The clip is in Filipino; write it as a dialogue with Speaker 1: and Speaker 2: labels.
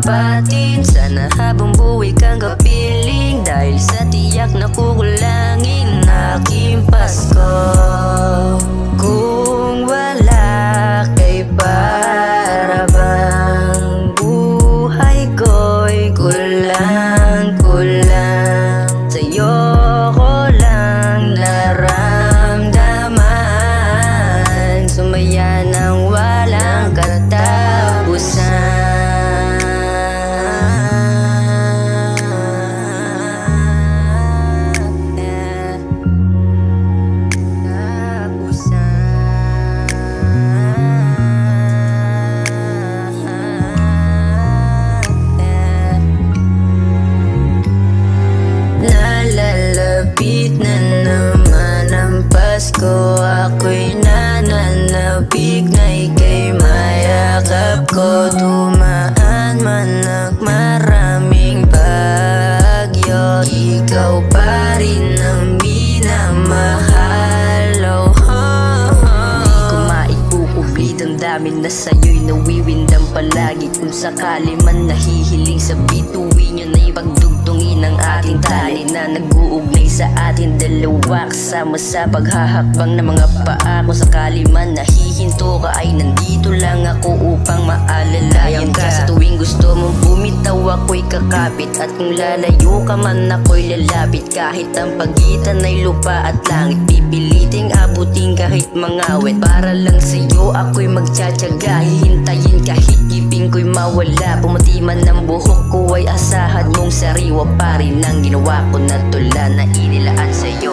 Speaker 1: kapatid. Sana habang buhay kang kapiling, dahil sa tiyak na kukulangin aking Pasko. Kung wala kay para bang buhay ko'y kulang-kulang. Sa'yo ko lang naramdaman, sumaya ng walang katapusan. Nalalapit na naman ang Pasko, ako'y nananabik na ika'y mayakap ko. Dumaan man ang maraming bagyo, ikaw pa rin ang minamahal. Di ko maikukublit ang dami na sa'yo'y nawiwindang palagi. Kung sakali man nahihiling sa bituin nyo na ipagdugtungin ang ating tali na nag-uugnay sa ating dalawa, kasama sa paghahakbang ng mga paa. Kung sakali man nahihinto ka ay nandito lang ako upang maalalayan ka. Sa tuwing gusto mong bumitaw ako'y kakapit, at kung lalayo ka man ako'y lalapit. Kahit ang pagitan ay lupa at langit, pipiliting abutin kahit mangawit. Para lang sa'yo ako'y magtsatsaga, hihintayin kahit ngipin ko'y mawala. Pumati man ang buhok ko ay asahan mong sariwa pa rin ang ginawa ko na tula na inilaan sa'yo.